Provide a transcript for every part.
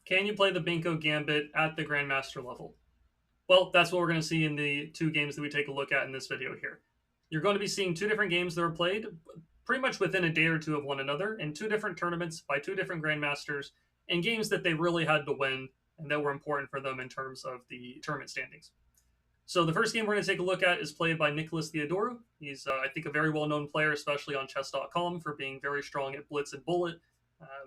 Can you play the Benko Gambit at the Grandmaster level? Well, that's what we're going to see in the two games that we take a look at in this video here. You're going to be seeing two different games that are played pretty much within a day or two of one another in two different tournaments by two different Grandmasters and games that they really had to win and that were important for them in terms of the tournament standings. So the first game we're going to take a look at is played by Nicholas Theodorou. He's, I think, a very well-known player, especially on chess.com, for being very strong at blitz and bullet.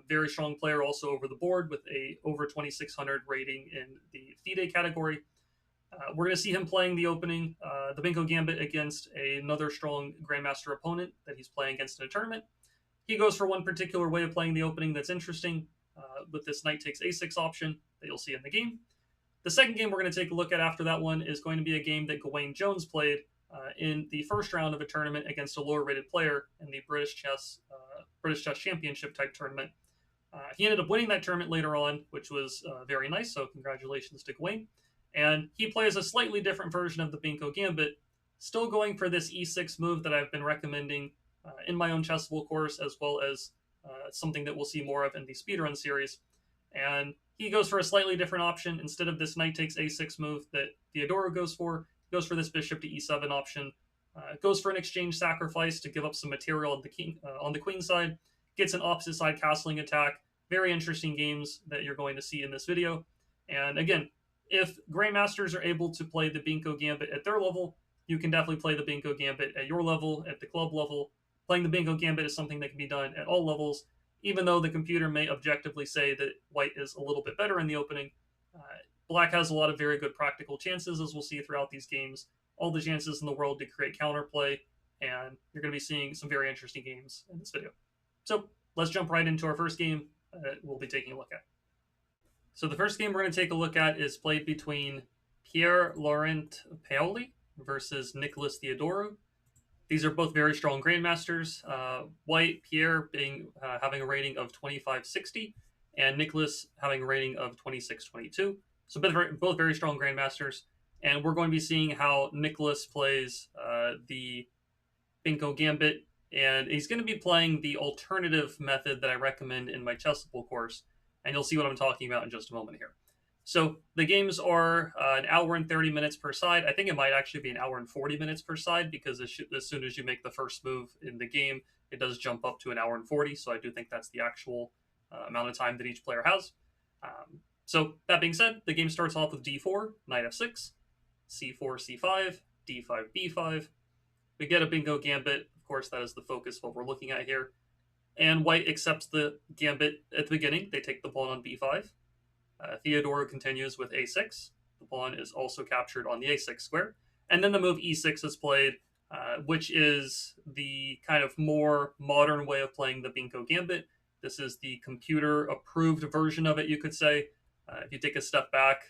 Very strong player also over the board with a over 2600 rating in the FIDE category. We're going to see him playing the opening, the Benko Gambit, against another strong Grandmaster opponent that he's playing against in a tournament. He goes for one particular way of playing the opening that's interesting, with this knight takes a6 option that you'll see in the game. The second game we're going to take a look at after that one is going to be a game that Gawain Jones played in the first round of a tournament against a lower-rated player in the British Chess Championship type tournament. He ended up winning that tournament later on, which was very nice, so congratulations to Gawain. And he plays a slightly different version of the Benko Gambit, still going for this e6 move that I've been recommending in my own Chessable course, as well as something that we'll see more of in the speedrun series. And he goes for a slightly different option. Instead of this knight takes a6 move that Theodorou goes for, he goes for this bishop to e7 option. Goes for an exchange sacrifice to give up some material on the queen side. Gets an opposite side castling attack. Very interesting games that you're going to see in this video. And again, if Grandmasters are able to play the Benko Gambit at their level, you can definitely play the Benko Gambit at your level, at the club level. Playing the Benko Gambit is something that can be done at all levels, even though the computer may objectively say that white is a little bit better in the opening. Black has a lot of very good practical chances, as we'll see throughout these games. All the chances in the world to create counterplay, and you're going to be seeing some very interesting games in this video. So let's jump right into our first game that we'll be taking a look at. So the first game we're going to take a look at is played between Pierre-Laurent Paoli versus Nicholas Theodorou. These are both very strong Grandmasters. White, Pierre, having a rating of 2560, and Nicholas having a rating of 2622. So both very strong Grandmasters. And we're going to be seeing how Nicholas plays the Benko Gambit. And he's going to be playing the alternative method that I recommend in my Chessable course. And you'll see what I'm talking about in just a moment here. So the games are an hour and 30 minutes per side. I think it might actually be an hour and 40 minutes per side, because as soon as you make the first move in the game, it does jump up to an hour and 40. So I do think that's the actual amount of time that each player has. So that being said, the game starts off with d4, knight f6, c4, c5, d5, b5. We get a Benko Gambit. Of course, that is the focus of what we're looking at here. And white accepts the gambit at the beginning. They take the pawn on b5. Theodorou continues with a6. The pawn is also captured on the a6 square. And then the move e6 is played, which is the kind of more modern way of playing the Benko Gambit. This is the computer-approved version of it, you could say. If you take a step back,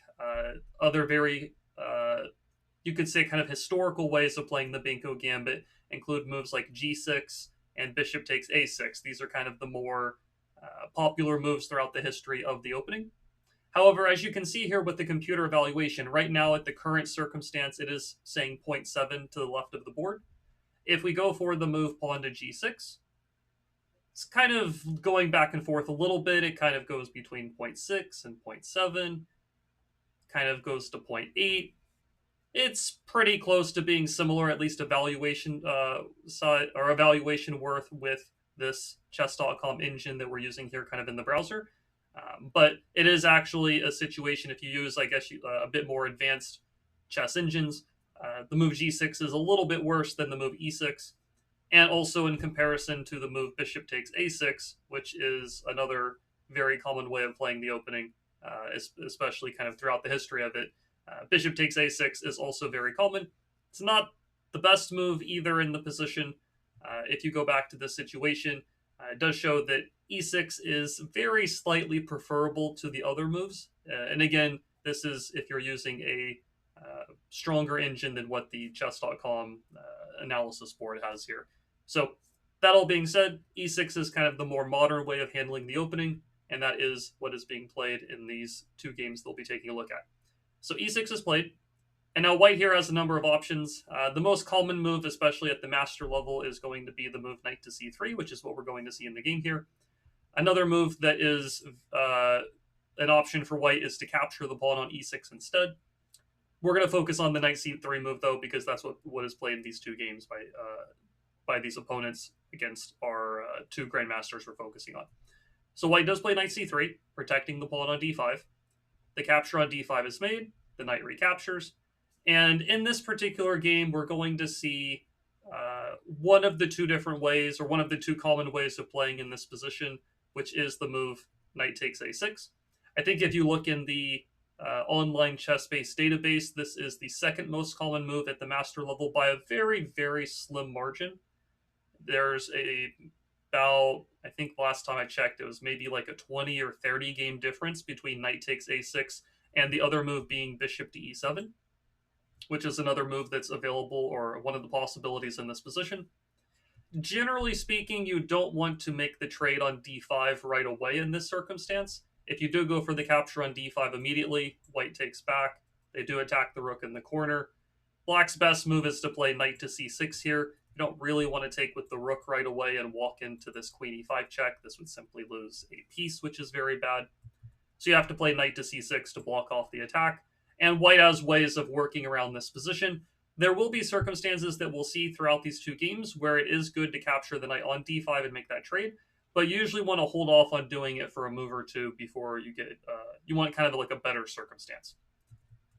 other very, you could say, kind of historical ways of playing the Benko Gambit include moves like g6 and bishop takes a6. These are kind of the more popular moves throughout the history of the opening. However, as you can see here with the computer evaluation, right now at the current circumstance, it is saying 0.7 to the left of the board. If we go for the move pawn to g6, it's kind of going back and forth a little bit. It kind of goes between 0.6 and 0.7, kind of goes to 0.8. It's pretty close to being similar, at least evaluation side or evaluation worth, with this chess.com engine that we're using here kind of in the browser. But it is actually a situation, if you use, I guess, a bit more advanced chess engines, the move g6 is a little bit worse than the move e6. And also in comparison to the move bishop takes a6, which is another very common way of playing the opening, especially kind of throughout the history of it. Bishop takes a6 is also very common. It's not the best move either in the position. If you go back to this situation, it does show that e6 is very slightly preferable to the other moves. And again, this is if you're using a stronger engine than what the chess.com analysis board has here. So that all being said, e6 is kind of the more modern way of handling the opening, and that is what is being played in these two games they'll be taking a look at. So e6 is played, and now white here has a number of options. The most common move, especially at the master level, is going to be the move knight to c3, which is what we're going to see in the game here. Another move that is an option for white is to capture the pawn on e6 instead. We're going to focus on the knight c3 move, though, because that's what is played in these two games by these opponents against our two grandmasters we're focusing on. So white does play knight c3, protecting the pawn on d5. The capture on d5 is made. The knight recaptures. And in this particular game, we're going to see one of the two different ways, or one of the two common ways of playing in this position, which is the move knight takes a6. I think if you look in the online chess-based database, this is the second most common move at the master level by a very, very slim margin. There's about, I think last time I checked, it was maybe like a 20 or 30 game difference between knight takes a6 and the other move being bishop to e7, which is another move that's available, or one of the possibilities in this position. Generally speaking, you don't want to make the trade on d5 right away in this circumstance. If you do go for the capture on d5 immediately, white takes back. They do attack the rook in the corner. Black's best move is to play knight to c6 here. You don't really want to take with the rook right away and walk into this queen e5 check. This would simply lose a piece, which is very bad. So you have to play knight to c6 to block off the attack. And white has ways of working around this position. There will be circumstances that we'll see throughout these two games where it is good to capture the knight on d5 and make that trade, but you usually want to hold off on doing it for a move or two before you get, you want kind of like a better circumstance.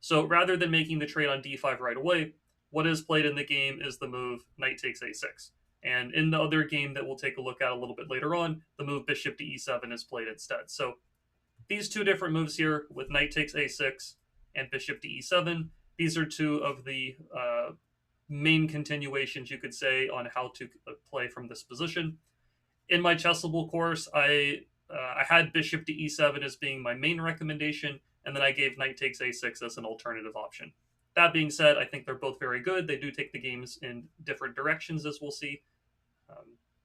So rather than making the trade on d5 right away, what is played in the game is the move knight takes a6. And in the other game that we'll take a look at a little bit later on, the move bishop to e7 is played instead. So these two different moves here with knight takes a6 and bishop to e7, these are two of the main continuations, you could say, on how to play from this position. In my Chessable course, I had bishop to e7 as being my main recommendation, and then I gave knight takes a6 as an alternative option. That being said, I think they're both very good. They do take the games in different directions, as we'll see,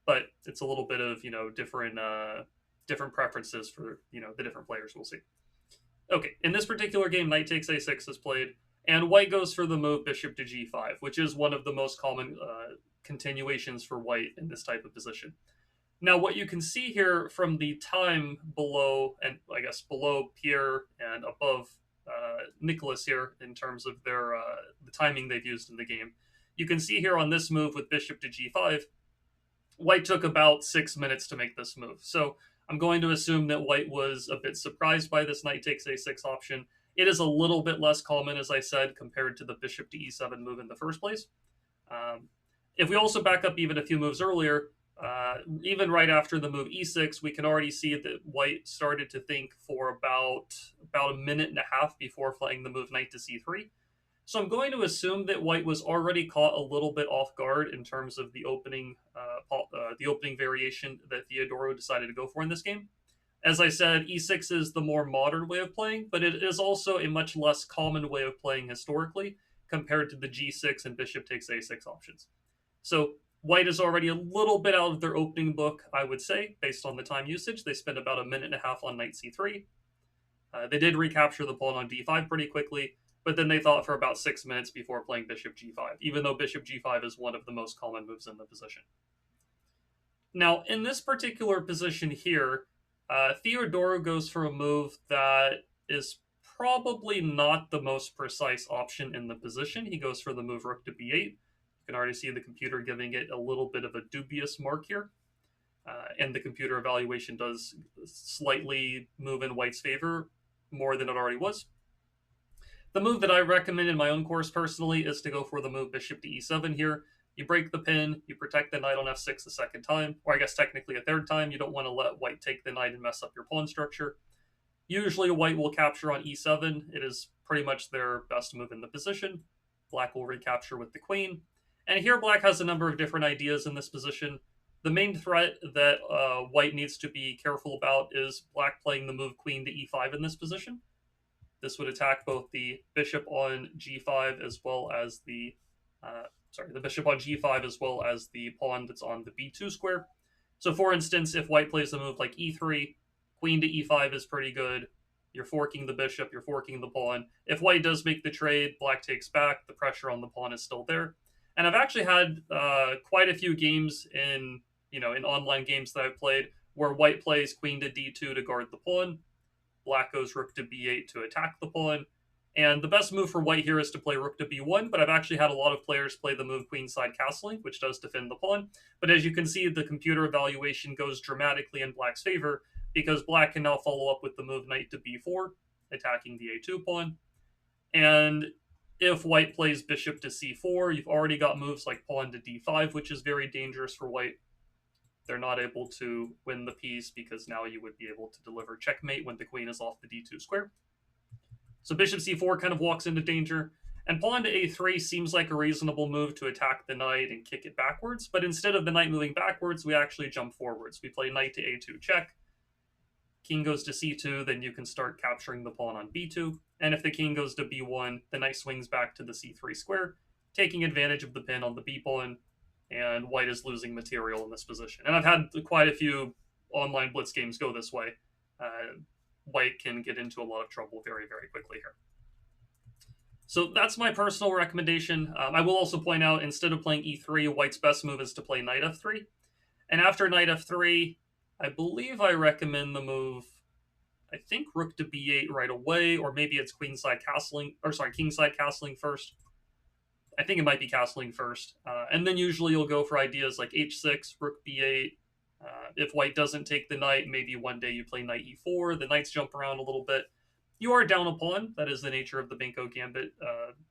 but it's a little bit of different preferences for the different players. We'll see. Okay, in this particular game, knight takes a6 is played, and white goes for the move bishop to g5, which is one of the most common continuations for white in this type of position. Now, what you can see here from the time below, and I guess below Pierre and above Nicholas here in terms of their the timing they've used in the game, you can see here on this move with bishop to g5, white took about 6 minutes to make this move. So I'm going to assume that white was a bit surprised by this knight takes a6 option. It is a little bit less common, as I said, compared to the bishop to e7 move in the first place. If we also back up even a few moves earlier, even right after the move e6, we can already see that white started to think for about a minute and a half before playing the move knight to c3. So I'm going to assume that white was already caught a little bit off guard in terms of the opening variation that Theodoro decided to go for in this game. As I said, e6 is the more modern way of playing, but it is also a much less common way of playing historically compared to the g6 and bishop takes a6 options. So white is already a little bit out of their opening book, I would say, based on the time usage. They spent about a minute and a half on knight c3. They did recapture the pawn on d5 pretty quickly, but then they thought for about 6 minutes before playing bishop g5, even though bishop g5 is one of the most common moves in the position. Now, in this particular position here, Theodoro goes for a move that is probably not the most precise option in the position. He goes for the move rook to b8. You can already see the computer giving it a little bit of a dubious mark here. And the computer evaluation does slightly move in white's favor more than it already was. The move that I recommend in my own course personally is to go for the move bishop to e7 here. You break the pin, you protect the knight on f6 a second time, or I guess technically a third time. You don't want to let white take the knight and mess up your pawn structure. Usually white will capture on e7. It is pretty much their best move in the position. Black will recapture with the queen. And here black has a number of different ideas in this position. The main threat that white needs to be careful about is black playing the move queen to e5 in this position. This would attack both the bishop on g5 as well as the bishop on g5 as well as the pawn that's on the b2 square. So for instance, if white plays a move like e3, queen to e5 is pretty good. You're forking the bishop, you're forking the pawn. If white does make the trade, black takes back, the pressure on the pawn is still there. And I've actually had quite a few games in online games that I've played where white plays queen to d2 to guard the pawn. black goes rook to b8 to attack the pawn. And the best move for white here is to play rook to b1, but I've actually had a lot of players play the move queenside castling, which does defend the pawn. But as you can see, the computer evaluation goes dramatically in black's favor, because black can now follow up with the move knight to b4, attacking the a2 pawn. And if white plays bishop to c4, you've already got moves like pawn to d5, which is very dangerous for white. They're not able to win the piece because now you would be able to deliver checkmate when the queen is off the d2 square. So bishop c4 kind of walks into danger, and pawn to a3 seems like a reasonable move to attack the knight and kick it backwards, but instead of the knight moving backwards, we actually jump forwards. We play knight to a2 check, king goes to c2, then you can start capturing the pawn on b2, and if the king goes to b1, the knight swings back to the c3 square, taking advantage of the pin on the b pawn, and white is losing material in this position. And I've had quite a few online blitz games go this way. White can get into a lot of trouble very, very quickly here. So that's my personal recommendation. I will also point out, instead of playing e3, white's best move is to play knight f3. And after knight f3, I believe I recommend the move, I think rook to b8 right away, or maybe it's kingside castling first. I think it might be castling first. And then usually you'll go for ideas like h6, rook b8, if white doesn't take the knight, maybe one day you play knight e4, the knights jump around a little bit. You are down a pawn. That is the nature of the Benko Gambit,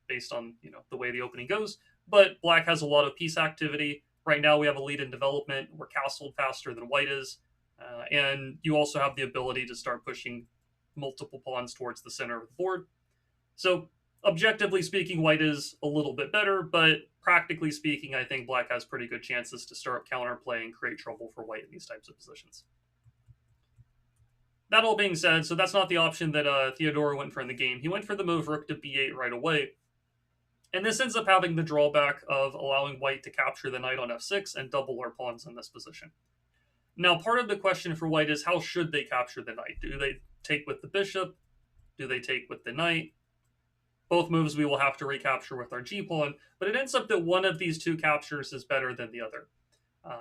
based on the way the opening goes. But black has a lot of piece activity. Right now we have a lead in development. We're castled faster than white is. And you also have the ability to start pushing multiple pawns towards the center of the board. So objectively speaking, white is a little bit better, but practically speaking, I think black has pretty good chances to start counterplay and create trouble for white in these types of positions. That all being said, so that's not the option that Theodore went for in the game. He went for the move rook to b8 right away. And this ends up having the drawback of allowing white to capture the knight on f6 and double our pawns in this position. Now, part of the question for white is, how should they capture the knight? Do they take with the bishop? Do they take with the knight? Both moves we will have to recapture with our g-pawn, but it ends up that one of these two captures is better than the other.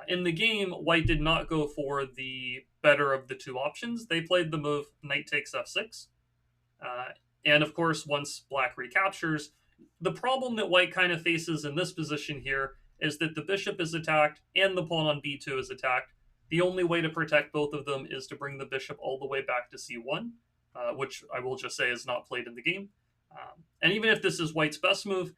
In the game, white did not go for the better of the two options. They played the move knight takes f6. And of course, once black recaptures, the problem that white kind of faces in this position here is that the bishop is attacked and the pawn on b2 is attacked. The only way to protect both of them is to bring the bishop all the way back to c1, which I will just say is not played in the game. And even if this is white's best move,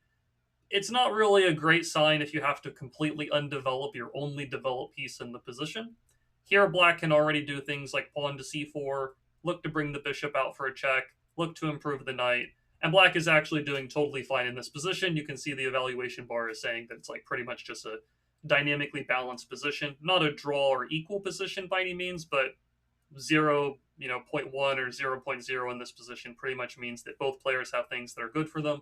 it's not really a great sign if you have to completely undevelop your only developed piece in the position. Here, black can already do things like pawn to c4, look to bring the bishop out for a check, look to improve the knight, and black is actually doing totally fine in this position. You can see the evaluation bar is saying that it's like pretty much just a dynamically balanced position, not a draw or equal position by any means, but 0.1 or 0.0 in this position pretty much means that both players have things that are good for them.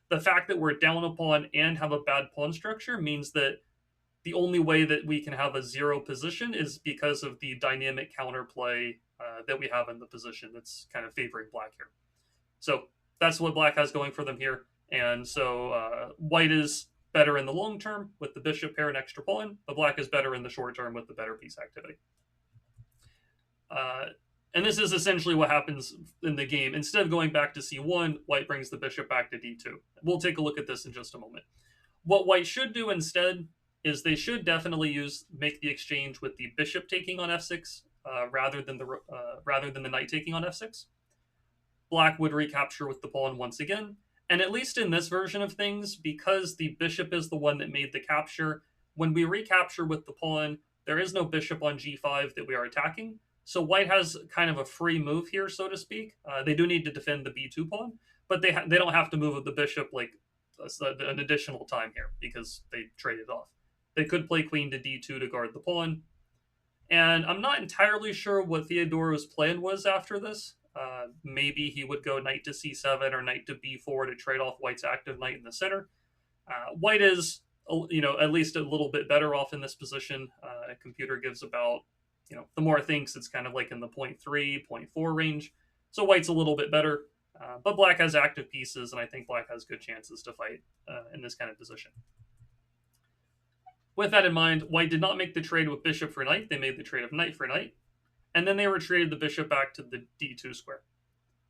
The fact that we're down a pawn and have a bad pawn structure means that the only way that we can have a 0 position is because of the dynamic counterplay that we have in the position that's kind of favoring black here. So that's what black has going for them here. And so white is better in the long term with the bishop pair and extra pawn, but black is better in the short term with the better piece activity. And this is essentially what happens in the game. Instead of going back to c1, white brings the bishop back to d2. We'll take a look at this in just a moment. What white should do instead is they should definitely make the exchange with the bishop taking on f6 rather than the knight taking on f6. Black would recapture with the pawn once again. And at least in this version of things, because the bishop is the one that made the capture, when we recapture with the pawn, there is no bishop on g5 that we are attacking. So white has kind of a free move here, so to speak. They do need to defend the b2 pawn, but they don't have to move the bishop like an additional time here because they traded off. They could play queen to d2 to guard the pawn. And I'm not entirely sure what Theodoro's plan was after this. Maybe he would go knight to c7 or knight to b4 to trade off white's active knight in the center. White is, at least a little bit better off in this position. A computer gives about, the more thinks it's kind of like in the 0.3, 0.4 range. So white's a little bit better, but black has active pieces, and I think black has good chances to fight in this kind of position. With that in mind, white did not make the trade with bishop for knight. They made the trade of knight for knight, and then they retreated the bishop back to the d2 square.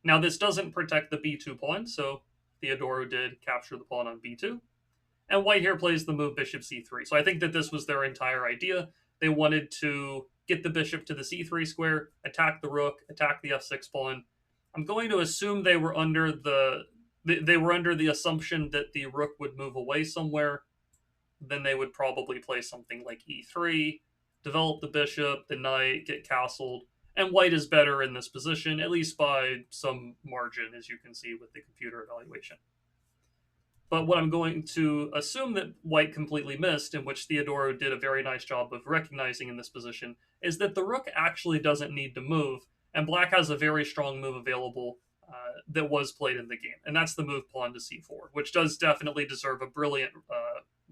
Now, this doesn't protect the b2 pawn, so Theodoro did capture the pawn on b2. And white here plays the move bishop c3. So I think that this was their entire idea. They wanted to get the bishop to the c3 square, attack the rook, attack the f6 pawn. I'm going to assume they were under the assumption that the rook would move away somewhere. Then they would probably play something like e3, develop the bishop, the knight, get castled, and white is better in this position, at least by some margin, as you can see with the computer evaluation. But what I'm going to assume that white completely missed, in which Theodoro did a very nice job of recognizing in this position, is that the rook actually doesn't need to move, and black has a very strong move available that was played in the game, and that's the move pawn to c4, which does definitely deserve a brilliant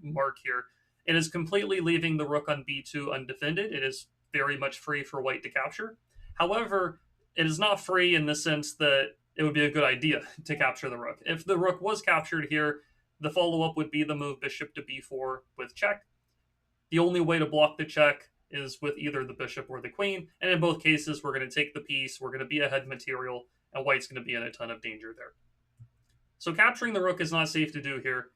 mark here. It is completely leaving the rook on b2 undefended. It is very much free for white to capture. However, it is not free in the sense that it would be a good idea to capture the rook. If the rook was captured here, the follow-up would be the move bishop to b4 with check. The only way to block the check is with either the bishop or the queen, and in both cases, we're going to take the piece, we're going to be ahead material, and white's going to be in a ton of danger there. So capturing the rook is not safe to do here,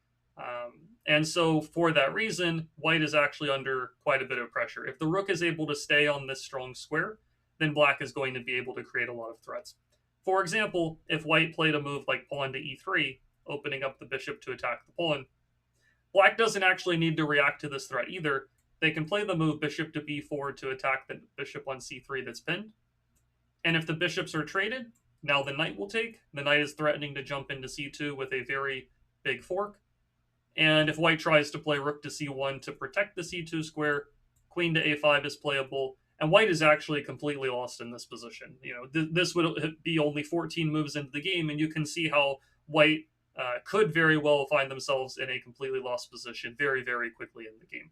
and so for that reason, white is actually under quite a bit of pressure. If the rook is able to stay on this strong square, then black is going to be able to create a lot of threats. For example, if white played a move like pawn to e3, opening up the bishop to attack the pawn, black doesn't actually need to react to this threat either. They can play the move bishop to b4 to attack the bishop on c3 that's pinned. And if the bishops are traded, now the knight will take. The knight is threatening to jump into c2 with a very big fork. And if white tries to play rook to c1 to protect the c2 square, queen to a5 is playable. And white is actually completely lost in this position. This would be only 14 moves into the game, and you can see how white could very well find themselves in a completely lost position very, very quickly in the game.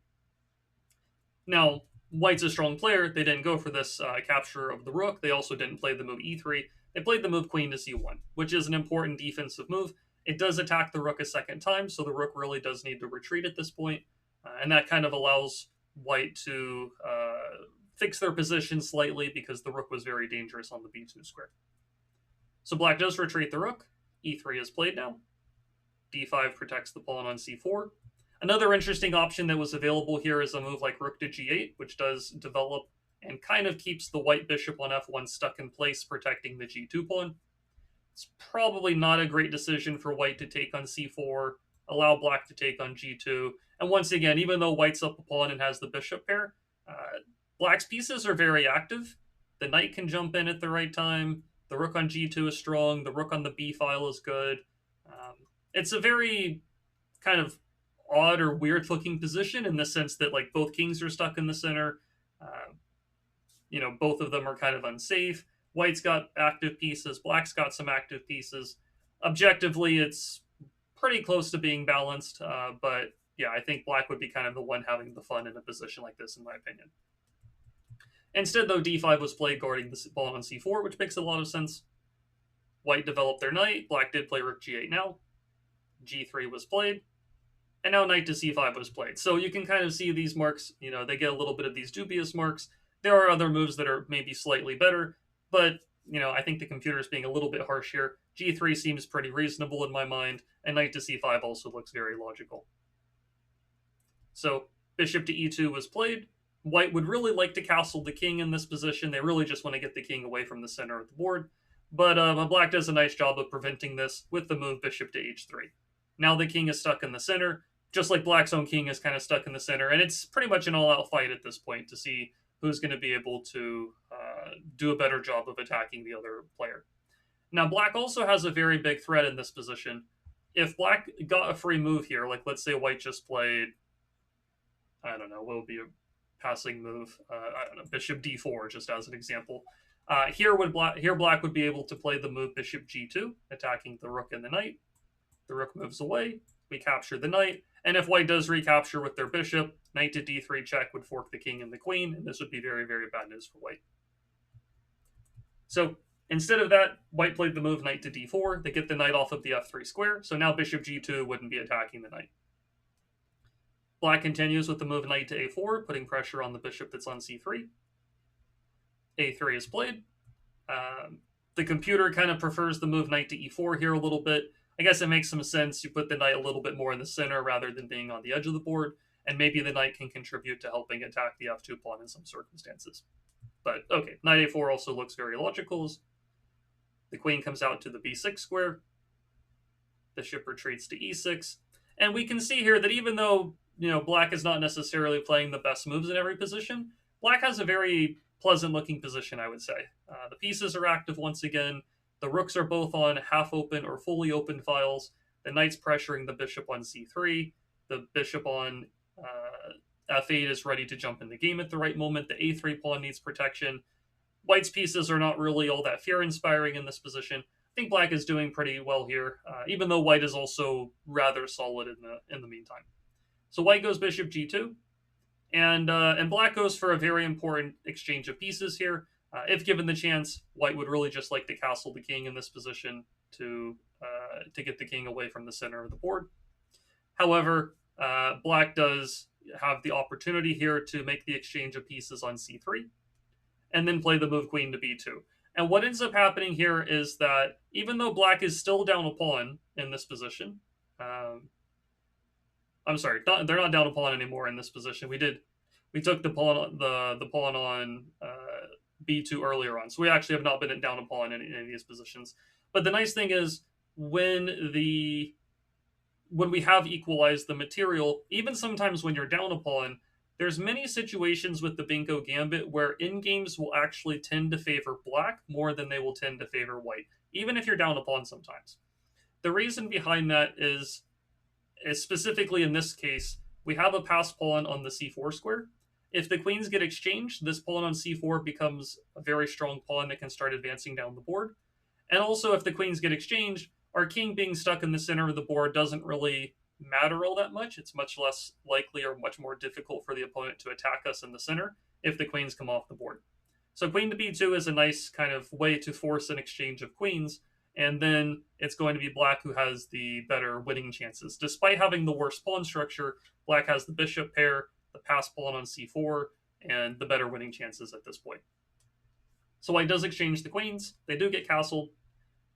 Now, white's a strong player. They didn't go for this capture of the rook. They also didn't play the move e3. They played the move queen to c1, which is an important defensive move. It does attack the rook a second time, so the rook really does need to retreat at this point, and that kind of allows white to fix their position slightly because the rook was very dangerous on the b2 square. So black does retreat the rook. e3 is played now. d5 protects the pawn on c4. Another interesting option that was available here is a move like rook to g8, which does develop and kind of keeps the white bishop on f1 stuck in place, protecting the g2 pawn. It's probably not a great decision for white to take on c4, allow black to take on g2. And once again, even though white's up a pawn and has the bishop pair, black's pieces are very active. The knight can jump in at the right time. The rook on g2 is strong. The rook on the b file is good. It's a very kind of odd or weird looking position in the sense that like both kings are stuck in the center. Both of them are kind of unsafe. White's got active pieces. Black's got some active pieces. Objectively, it's pretty close to being balanced. But yeah, I think black would be kind of the one having the fun in a position like this, in my opinion. Instead, though, d5 was played guarding the pawn on c4, which makes a lot of sense. White developed their knight. Black did play rook g8 now. g3 was played. And now knight to c5 was played. So you can kind of see these marks, they get a little bit of these dubious marks. There are other moves that are maybe slightly better, but, I think the computer is being a little bit harsh here. g3 seems pretty reasonable in my mind, and knight to c5 also looks very logical. So bishop to e2 was played. White would really like to castle the king in this position. They really just want to get the king away from the center of the board. But black does a nice job of preventing this with the move bishop to h3. Now the king is stuck in the center, just like black's own king is kind of stuck in the center. And it's pretty much an all-out fight at this point to see who's going to be able to do a better job of attacking the other player. Now, black also has a very big threat in this position. If black got a free move here, like let's say white just played, I don't know, what would be a passing move? Bishop d4, just as an example. Here black would be able to play the move bishop g2, attacking the rook and the knight. The rook moves away. We capture the knight. And if white does recapture with their bishop, knight to d3 check would fork the king and the queen, and this would be very, very bad news for white. So instead of that, white played the move knight to d4. They get the knight off of the f3 square, so now bishop g2 wouldn't be attacking the knight. Black continues with the move knight to a4, putting pressure on the bishop that's on c3. a3 is played. The computer kind of prefers the move knight to e4 here a little bit. I guess it makes some sense. You put the knight a little bit more in the center rather than being on the edge of the board, and maybe the knight can contribute to helping attack the f2 pawn in some circumstances. But okay, knight a4 also looks very logical. The queen comes out to the b6 square. Bishop retreats to e6. And we can see here that even though, black is not necessarily playing the best moves in every position, black has a very pleasant looking position, I would say. The pieces are active once again. The rooks are both on half open or fully open files. The knight's pressuring the bishop on c3. The bishop on f8 is ready to jump in the game at the right moment. The a3 pawn needs protection. White's pieces are not really all that fear-inspiring in this position. I think black is doing pretty well here, even though white is also rather solid in the meantime. So white goes bishop g2, and black goes for a very important exchange of pieces here. If given the chance, white would really just like to castle the king in this position to get the king away from the center of the board. However, black does have the opportunity here to make the exchange of pieces on c3, and then play the move queen to b2. And what ends up happening here is that even though black is still down a pawn in this position, I'm sorry, they're not down a pawn anymore in this position. We took the pawn on b2 earlier on, so we actually have not been down a pawn in any of these positions. But the nice thing is when we have equalized the material, even sometimes when you're down a pawn, there's many situations with the Benko Gambit where in-games will actually tend to favor black more than they will tend to favor white, even if you're down a pawn sometimes. The reason behind that is specifically in this case, we have a passed pawn on the c4 square. If the queens get exchanged, this pawn on c4 becomes a very strong pawn that can start advancing down the board. And also, if the queens get exchanged, our king being stuck in the center of the board doesn't really matter all that much. It's much less likely or much more difficult for the opponent to attack us in the center if the queens come off the board. So queen to b2 is a nice kind of way to force an exchange of queens, and then it's going to be black who has the better winning chances. Despite having the worst pawn structure, black has the bishop pair, the passed pawn on c4, and the better winning chances at this point. So white does exchange the queens. They do get castled.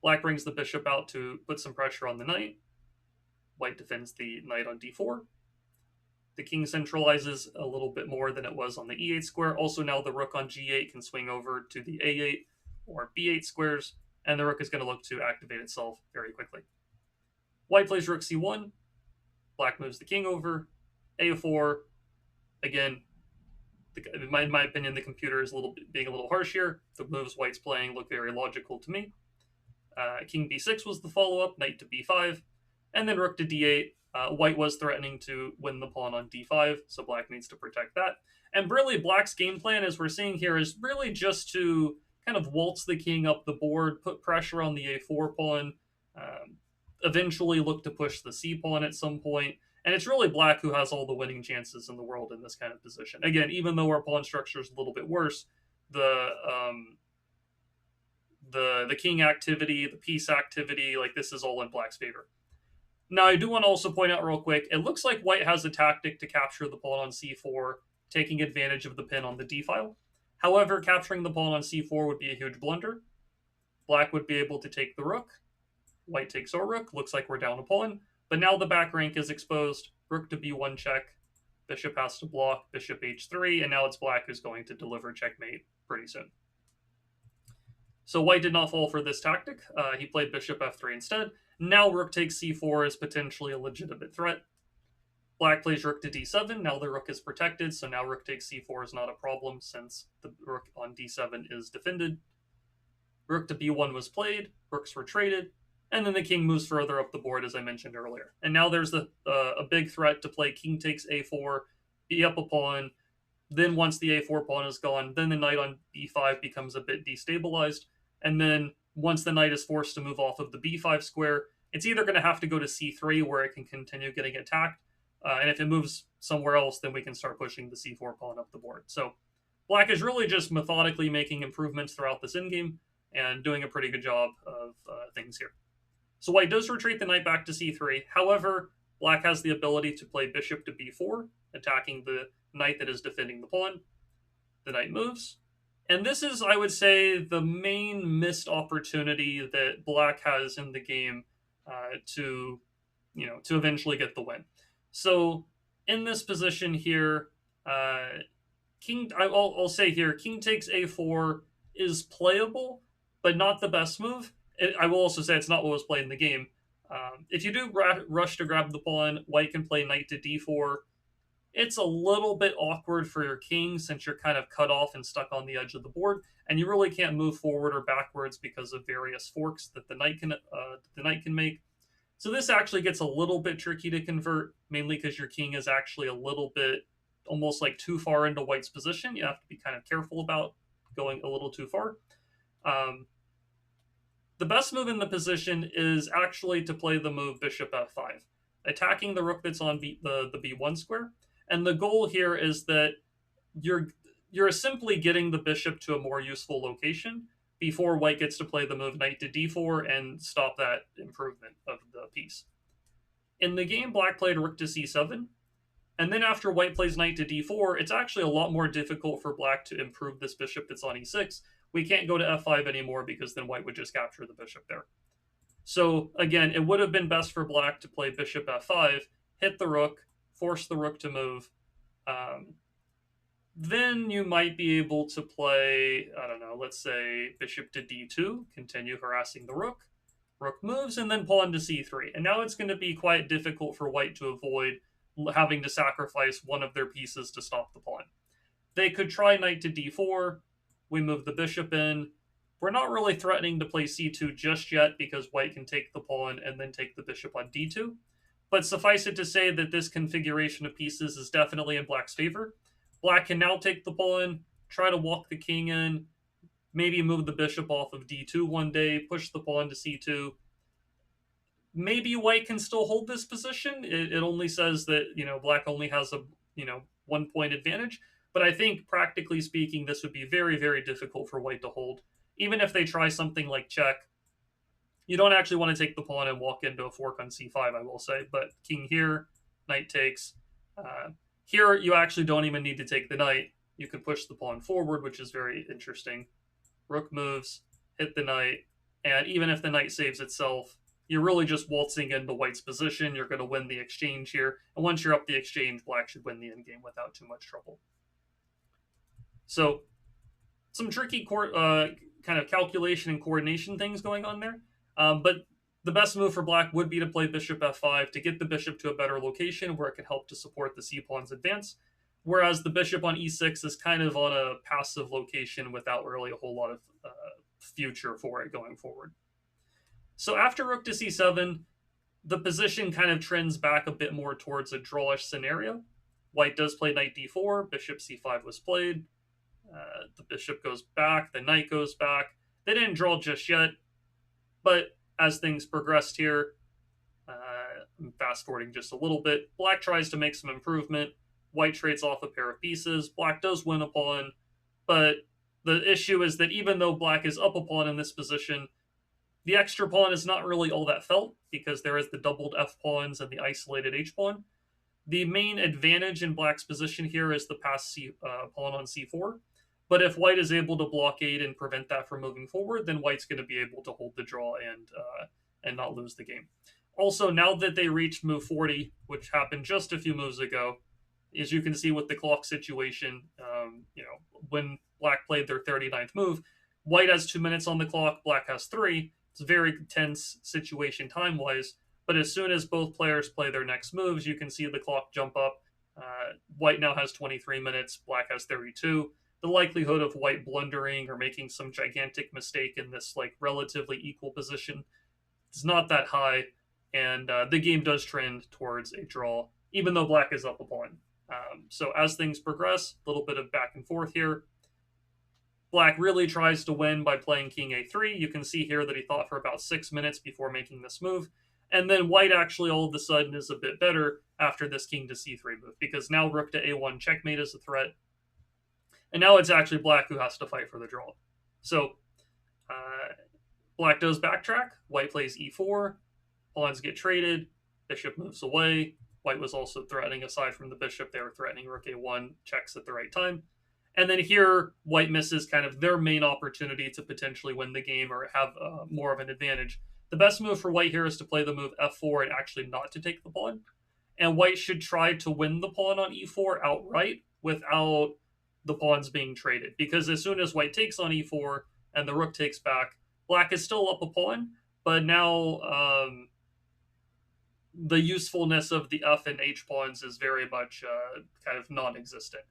Black brings the bishop out to put some pressure on the knight. White defends the knight on d4. The king centralizes a little bit more than it was on the e8 square. Also, now the rook on g8 can swing over to the a8 or b8 squares, and the rook is going to look to activate itself very quickly. White plays rook c1. Black moves the king over. a4. Again, in my opinion, the computer is being a little harsh here. The moves white's playing look very logical to me. King b6 was the follow-up, knight to b5, and then rook to d8. White was threatening to win the pawn on d5, so black needs to protect that. And really, black's game plan, as we're seeing here, is really just to kind of waltz the king up the board, put pressure on the a4 pawn, eventually look to push the c pawn at some point. And it's really black who has all the winning chances in the world in this kind of position. Again, even though our pawn structure is a little bit worse, the king activity, the piece activity, like this is all in black's favor. Now, I do want to also point out real quick, it looks like white has a tactic to capture the pawn on c4, taking advantage of the pin on the d file. However, capturing the pawn on c4 would be a huge blunder. Black would be able to take the rook. White takes our rook. Looks like we're down a pawn. But now the back rank is exposed. Rook to b1 check. Bishop has to block. Bishop h3. And now it's black who's going to deliver checkmate pretty soon. So white did not fall for this tactic. He played bishop f3 instead. Now rook takes c4 is potentially a legitimate threat. Black plays rook to d7. Now the rook is protected, so now rook takes c4 is not a problem since the rook on d7 is defended. Rook to b1 was played. Rooks were traded. And then the king moves further up the board, as I mentioned earlier. And now there's a big threat to play king takes a4, be up a pawn. Then once the a4 pawn is gone, then the knight on b5 becomes a bit destabilized. And then once the knight is forced to move off of the b5 square, it's either going to have to go to c3 where it can continue getting attacked. And if it moves somewhere else, then we can start pushing the c4 pawn up the board. So black is really just methodically making improvements throughout this endgame and doing a pretty good job of things here. So white does retreat the knight back to c3. However, black has the ability to play bishop to b4, attacking the knight that is defending the pawn. The knight moves. And this is, I would say, the main missed opportunity that black has in the game to, to eventually get the win. So in this position here, king. I'll say here, king takes a4 is playable, but not the best move. I will also say it's not what was played in the game. If you do rush to grab the pawn, white can play knight to d4. It's a little bit awkward for your king since you're kind of cut off and stuck on the edge of the board, and you really can't move forward or backwards because of various forks that the knight can make. So this actually gets a little bit tricky to convert, mainly because your king is actually a little bit almost like too far into white's position. You have to be kind of careful about going a little too far. Um, the best move in the position is actually to play the move bishop f5, attacking the rook that's on the b1 square. And the goal here is that you're simply getting the bishop to a more useful location before white gets to play the move knight to d4 and stop that improvement of the piece. In the game, black played rook to c7, and then after white plays knight to d4, it's actually a lot more difficult for black to improve this bishop that's on e6. We can't go to f5 anymore because then white would just capture the bishop there. So again, it would have been best for black to play bishop f5, hit the rook, force the rook to move. Then you might be able to play, I don't know, let's say bishop to d2, continue harassing the rook. Rook moves, and then pawn to c3. And now it's going to be quite difficult for white to avoid having to sacrifice one of their pieces to stop the pawn. They could try knight to d4. We move the bishop in. We're not really threatening to play c2 just yet because white can take the pawn and then take the bishop on d2. But suffice it to say that this configuration of pieces is definitely in black's favor. Black can now take the pawn, try to walk the king in, maybe move the bishop off of d2 one day, push the pawn to c2. Maybe white can still hold this position. It only says that, black only has a, 1 point advantage. But I think, practically speaking, this would be very, very difficult for white to hold. Even if they try something like check, you don't actually want to take the pawn and walk into a fork on c5, I will say. But king here, knight takes. Here, you actually don't even need to take the knight. You can push the pawn forward, which is very interesting. Rook moves, hit the knight, and even if the knight saves itself, you're really just waltzing into white's position. You're going to win the exchange here. And once you're up the exchange, black should win the endgame without too much trouble. So, some tricky kind of calculation and coordination things going on there. But the best move for black would be to play bishop f5 to get the bishop to a better location where it can help to support the c-pawn's advance. Whereas the bishop on e6 is kind of on a passive location without really a whole lot of future for it going forward. So after rook to c7, the position kind of trends back a bit more towards a drawish scenario. White does play knight d4, bishop c5 was played. The bishop goes back, the knight goes back. They didn't draw just yet, but as things progressed here, I'm fast forwarding just a little bit, black tries to make some improvement. White trades off a pair of pieces. Black does win a pawn, but the issue is that even though black is up a pawn in this position, the extra pawn is not really all that felt because there is the doubled f pawns and the isolated h pawn. The main advantage in black's position here is the passed pawn on c4. But if white is able to blockade and prevent that from moving forward, then white's going to be able to hold the draw and not lose the game. Also, now that they reached move 40, which happened just a few moves ago, as you can see with the clock situation, when black played their 39th move, white has 2 minutes on the clock, black has 3. It's a very tense situation time-wise, but as soon as both players play their next moves, you can see the clock jump up. White now has 23 minutes, black has 32. The likelihood of white blundering or making some gigantic mistake in this relatively equal position is not that high, and the game does trend towards a draw, even though black is up a pawn. So as things progress, a little bit of back and forth here. Black really tries to win by playing king a3. You can see here that he thought for about 6 minutes before making this move. And then white actually all of a sudden is a bit better after this king to c3 move, because now rook to a1 checkmate is a threat. And now it's actually black who has to fight for the draw. So black does backtrack. White plays e4. Pawns get traded. Bishop moves away. White was also threatening, aside from the bishop, they were threatening rook a1 checks at the right time. And then here, white misses kind of their main opportunity to potentially win the game or have more of an advantage. The best move for white here is to play the move f4 and actually not to take the pawn. And white should try to win the pawn on e4 outright without the pawns being traded. Because as soon as white takes on e4 and the rook takes back, black is still up a pawn, but now the usefulness of the f and h pawns is very much kind of non-existent.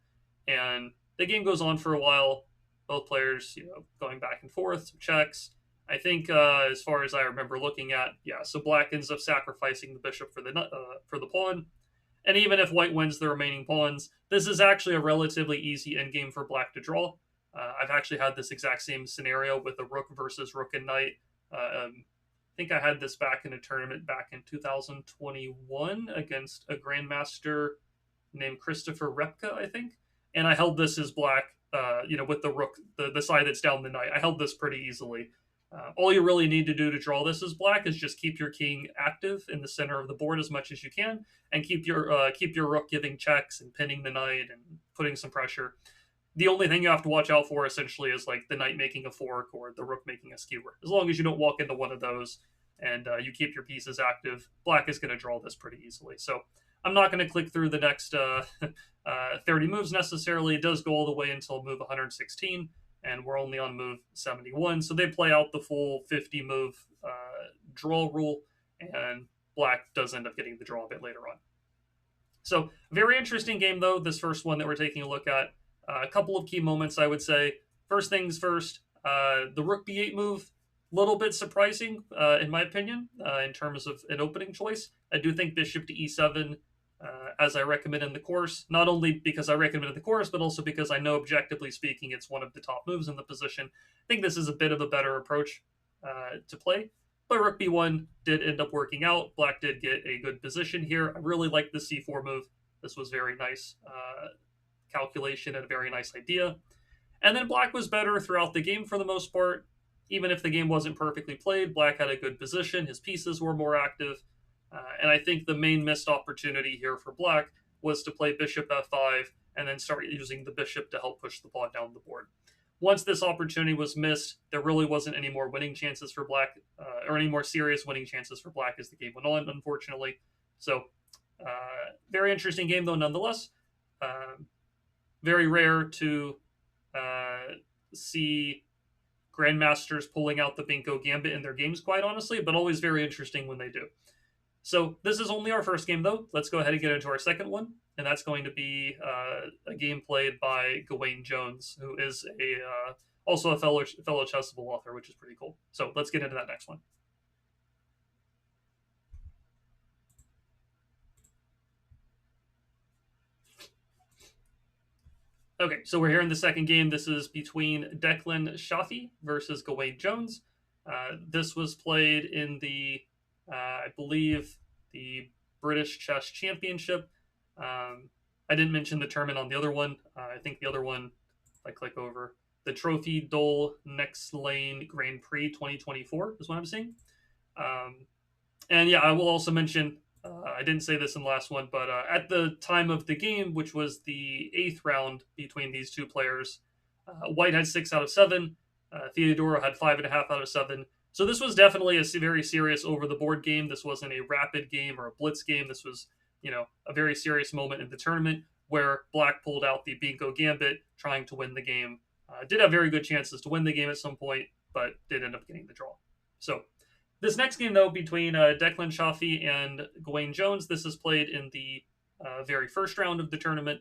And the game goes on for a while, both players going back and forth, some checks. I think as far as I remember looking at, yeah, so black ends up sacrificing the bishop for the pawn. And even if white wins the remaining pawns, this is actually a relatively easy endgame for black to draw. I've actually had this exact same scenario with the rook versus rook and knight. I think I had this back in a tournament back in 2021 against a grandmaster named Christopher Repka, I think. And I held this as black, with the rook, the side that's down the knight. I held this pretty easily. All you really need to do to draw this as black is just keep your king active in the center of the board as much as you can, and keep your rook giving checks and pinning the knight and putting some pressure. The only thing you have to watch out for essentially is like the knight making a fork or the rook making a skewer. As long as you don't walk into one of those and you keep your pieces active, black is going to draw this pretty easily. So I'm not going to click through the next 30 moves necessarily. It does go all the way until move 116. And we're only on move 71. So they play out the full 50 move draw rule, and black does end up getting the draw a bit later on. So very interesting game, though, this first one that we're taking a look at. A couple of key moments, I would say. First things first, the rook b8 move, a little bit surprising, in my opinion, in terms of an opening choice. I do think bishop to e7, as I recommend in the course, not only because I recommend in the course, but also because I know, objectively speaking, it's one of the top moves in the position. I think this is a bit of a better approach to play. But rook b1 did end up working out. Black did get a good position here. I really like the c4 move. This was very nice calculation and a very nice idea. And then black was better throughout the game for the most part. Even if the game wasn't perfectly played, black had a good position. His pieces were more active. And I think the main missed opportunity here for black was to play bishop f5 and then start using the bishop to help push the pawn down the board. Once this opportunity was missed, there really wasn't any more winning chances for black, or any more serious winning chances for black as the game went on, unfortunately. So, very interesting game, though, nonetheless. Very rare to see grandmasters pulling out the Benko Gambit in their games, quite honestly, but always very interesting when they do. So this is only our first game, though. Let's go ahead and get into our second one, and that's going to be a game played by Gawain Jones, who is also a fellow Chessable author, which is pretty cool. So let's get into that next one. Okay, so we're here in the second game. This is between Declan Shafi versus Gawain Jones. This was played in the, I believe, the British Chess Championship. I didn't mention the tournament on the other one. I think the other one, if I click over, the Trophy Dole Next Lane Grand Prix 2024 is what I'm seeing. And yeah, I will also mention, I didn't say this in the last one, but at the time of the game, which was the 8th round between these two players, white had 6 out of 7. Theodoro had 5.5 out of 7. So this was definitely a very serious over-the-board game. This wasn't a rapid game or a blitz game. This was, a very serious moment in the tournament where black pulled out the Benko Gambit, trying to win the game. Did have very good chances to win the game at some point, but did end up getting the draw. So this next game, though, between Declan Shafi and Gawain Jones, this is played in the very first round of the tournament.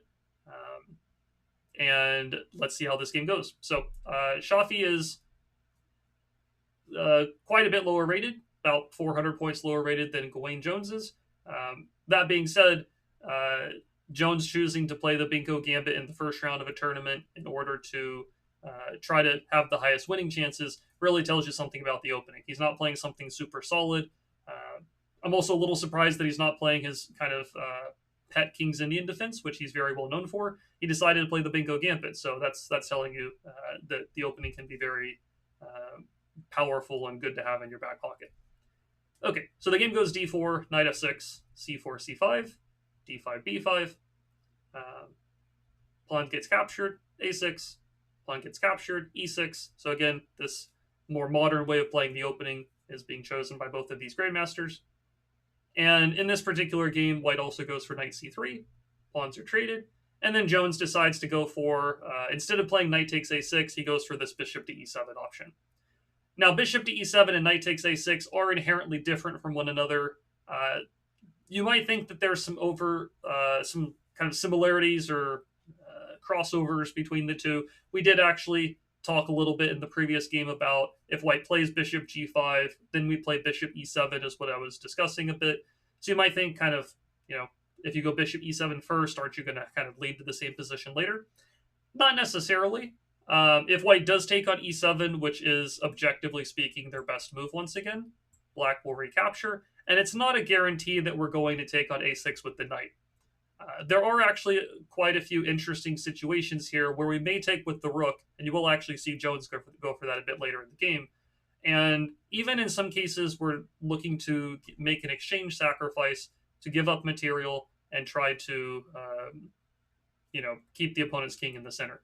And let's see how this game goes. So Shafi is quite a bit lower rated, about 400 points lower rated than Gawain Jones is. That being said, Jones choosing to play the Benko Gambit in the first round of a tournament in order to try to have the highest winning chances really tells you something about the opening. He's not playing something super solid. I'm also a little surprised that he's not playing his kind of pet King's Indian defense, which he's very well known for. He decided to play the Benko Gambit, so that's telling you that the opening can be very powerful and good to have in your back pocket. Okay, so the game goes d4, knight f6, c4, c5, d5, b5. pawn gets captured, a6, pawn gets captured, e6. So again, this more modern way of playing the opening is being chosen by both of these grandmasters. And in this particular game, white also goes for knight c3, pawns are traded, and then Jones decides to go for, instead of playing knight takes a6, he goes for this bishop to e7 option. Now, bishop to e7 and knight takes a6 are inherently different from one another. You might think that there's some kind of similarities or crossovers between the two. We did actually talk a little bit in the previous game about if white plays bishop g5, then we play bishop e7 is what I was discussing a bit. So you might think kind of, if you go bishop e7 first, aren't you going to kind of lead to the same position later? Not necessarily. If white does take on e7, which is objectively speaking their best move once again, black will recapture. And it's not a guarantee that we're going to take on a6 with the knight. There are actually quite a few interesting situations here where we may take with the rook, and you will actually see Jones go for that a bit later in the game. And even in some cases, we're looking to make an exchange sacrifice to give up material and try to, keep the opponent's king in the center.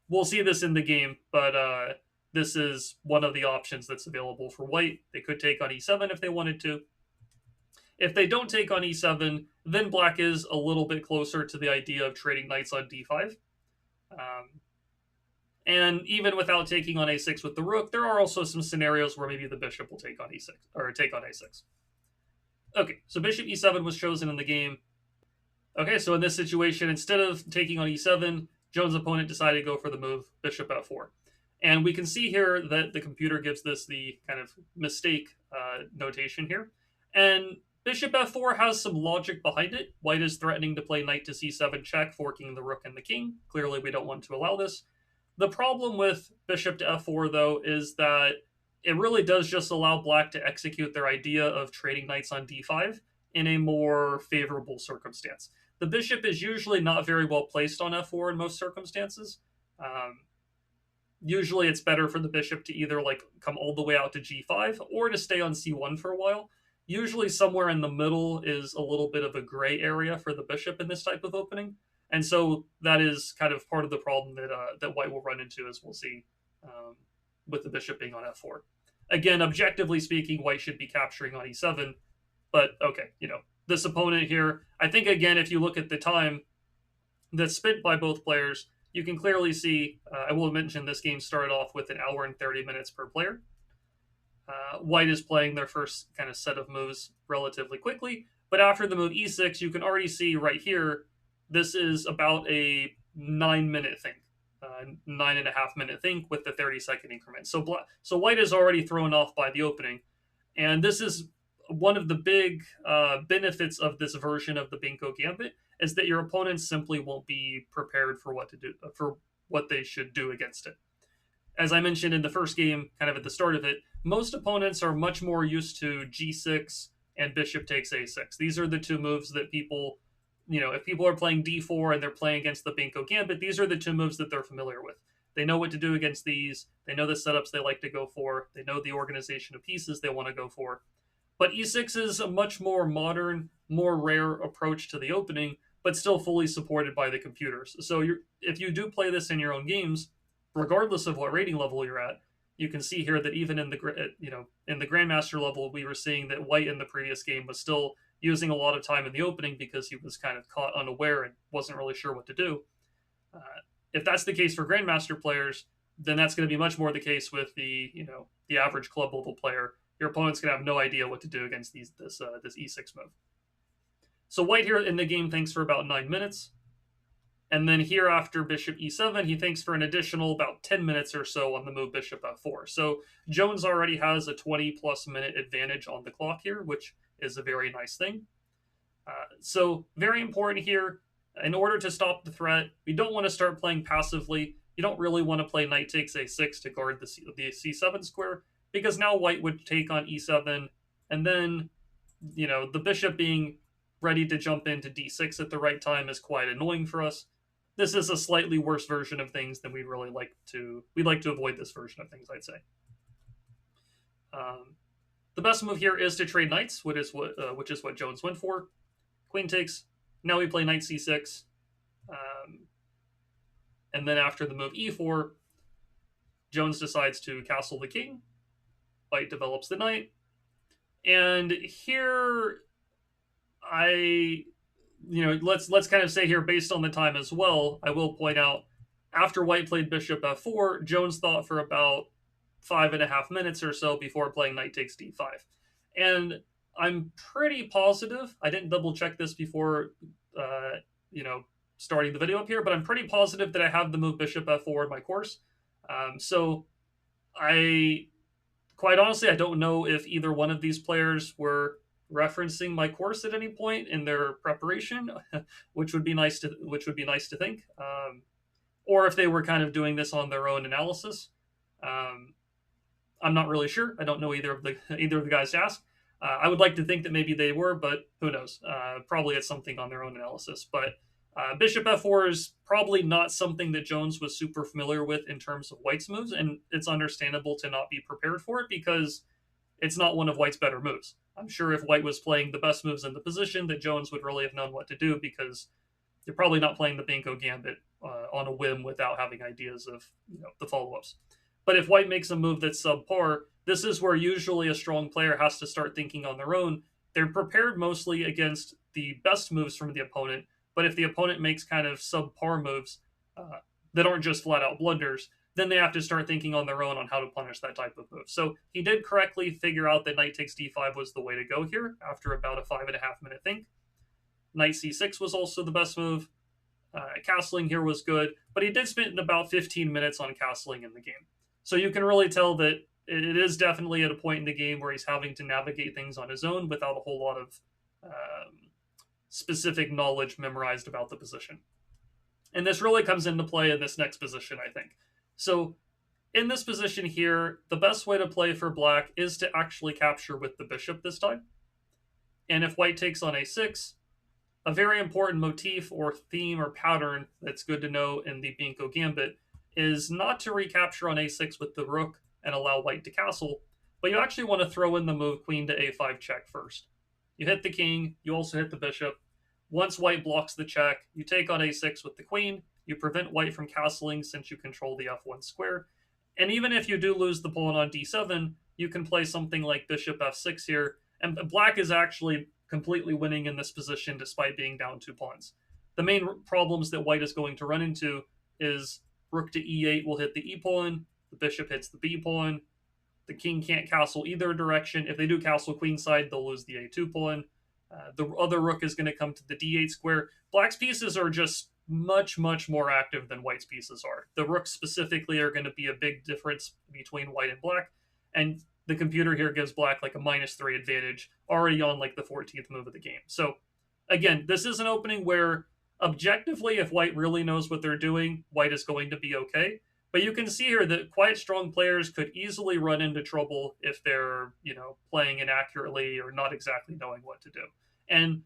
We'll see this in the game, but this is one of the options that's available for white. They could take on e7 if they wanted to. If they don't take on e7, then black is a little bit closer to the idea of trading knights on d5. And even without taking on a6 with the rook, there are also some scenarios where maybe the bishop will take on e6 or take on a6. Okay, so bishop e7 was chosen in the game. Okay, so in this situation, instead of taking on e7, Jones' opponent decided to go for the move bishop f4. And we can see here that the computer gives this the kind of mistake notation here. And bishop f4 has some logic behind it. White is threatening to play knight to c7 check, forking the rook and the king. Clearly, we don't want to allow this. The problem with bishop to f4, though, is that it really does just allow black to execute their idea of trading knights on d5 in a more favorable circumstance. The bishop is usually not very well placed on f4 in most circumstances. Usually it's better for the bishop to either come all the way out to g5 or to stay on c1 for a while. Usually somewhere in the middle is a little bit of a gray area for the bishop in this type of opening. And so that is kind of part of the problem that white will run into, as we'll see with the bishop being on f4. Again, objectively speaking, white should be capturing on e7. But okay, this opponent here, I think, again, if you look at the time that's spent by both players, you can clearly see, I will mention this game started off with 1 hour and 30 minutes per player. White is playing their first kind of set of moves relatively quickly, but after the move e6, you can already see right here, this is about a 9-minute thing, 9.5-minute thing with the 30-second increment. So white is already thrown off by the opening, and this is one of the big benefits of this version of the Benko Gambit is that your opponents simply won't be prepared for what to do, for what they should do against it. As I mentioned in the first game, kind of at the start of it, most opponents are much more used to g6 and bishop takes a6. These are the two moves that people, if people are playing d4 and they're playing against the Benko Gambit, these are the two moves that they're familiar with. They know what to do against these. They know the setups they like to go for. They know the organization of pieces they want to go for. But e6 is a much more modern, more rare approach to the opening, but still fully supported by the computers. So if you do play this in your own games, regardless of what rating level you're at, you can see here that even in the Grandmaster level, we were seeing that white in the previous game was still using a lot of time in the opening because he was kind of caught unaware and wasn't really sure what to do. If that's the case for Grandmaster players, then that's going to be much more the case with the average club level player. Your opponent's going to have no idea what to do against this e6 move. So white here in the game thinks for about 9 minutes. And then here after bishop e7, he thinks for an additional about 10 minutes or so on the move bishop f4. So Jones already has a 20-plus minute advantage on the clock here, which is a very nice thing. So very important here, in order to stop the threat, we don't want to start playing passively. You don't really want to play knight takes a6 to guard the c7 square, because now white would take on e7, and then, the bishop being ready to jump into d6 at the right time is quite annoying for us. This is a slightly worse version of things than we'd like to avoid this version of things, I'd say. The best move here is to trade knights, which is what Jones went for. Queen takes. Now we play knight c6. And then after the move e4, Jones decides to castle the king. White develops the knight. And here let's kind of say here, based on the time as well, I will point out, after white played bishop f4, Jones thought for about 5.5 minutes or so before playing knight takes d5. And I'm pretty positive, I didn't double check this before starting the video up here, but I'm pretty positive that I have the move bishop f4 in my course. So quite honestly, I don't know if either one of these players were referencing my course at any point in their preparation, which would be nice to think, or if they were kind of doing this on their own analysis. I'm not really sure. I don't know either of the guys to ask. I would like to think that maybe they were, but who knows? Probably it's something on their own analysis. But bishop f4 is probably not something that Jones was super familiar with in terms of white's moves, and it's understandable to not be prepared for it because it's not one of white's better moves. I'm sure if white was playing the best moves in the position, that Jones would really have known what to do, because you're probably not playing the Benko Gambit on a whim without having ideas of the follow-ups. But if white makes a move that's subpar, this is where usually a strong player has to start thinking on their own. They're prepared mostly against the best moves from the opponent, but if the opponent makes kind of subpar moves that aren't just flat-out blunders, then they have to start thinking on their own on how to punish that type of move. So he did correctly figure out that knight takes d5 was the way to go here after about a 5.5 minute think. Knight c6 was also the best move. Castling here was good, but he did spend about 15 minutes on castling in the game. So you can really tell that it is definitely at a point in the game where he's having to navigate things on his own without a whole lot of specific knowledge memorized about the position. And this really comes into play in this next position, I think. So in this position here, the best way to play for black is to actually capture with the bishop this time. And if white takes on a6, a very important motif or theme or pattern that's good to know in the Benko Gambit is not to recapture on a6 with the rook and allow white to castle, but you actually want to throw in the move queen to a5 check first. You hit the king, you also hit the bishop. Once white blocks the check, you take on a6 with the queen, you prevent white from castling since you control the f1 square. And even if you do lose the pawn on d7, you can play something like bishop f6 here, and black is actually completely winning in this position despite being down 2 pawns. The main problems that white is going to run into is rook to e8 will hit the e pawn, the bishop hits the b pawn, the king can't castle either direction. If they do castle queenside, they'll lose the a2 pawn. The other rook is going to come to the d8 square. Black's pieces are just much, much more active than white's pieces are. The rooks specifically are going to be a big difference between white and black, and the computer here gives black like a -3 advantage already on like the 14th move of the game. So again, this is an opening where objectively, if white really knows what they're doing, white is going to be okay. But you can see here that quite strong players could easily run into trouble if they're, playing inaccurately or not exactly knowing what to do. And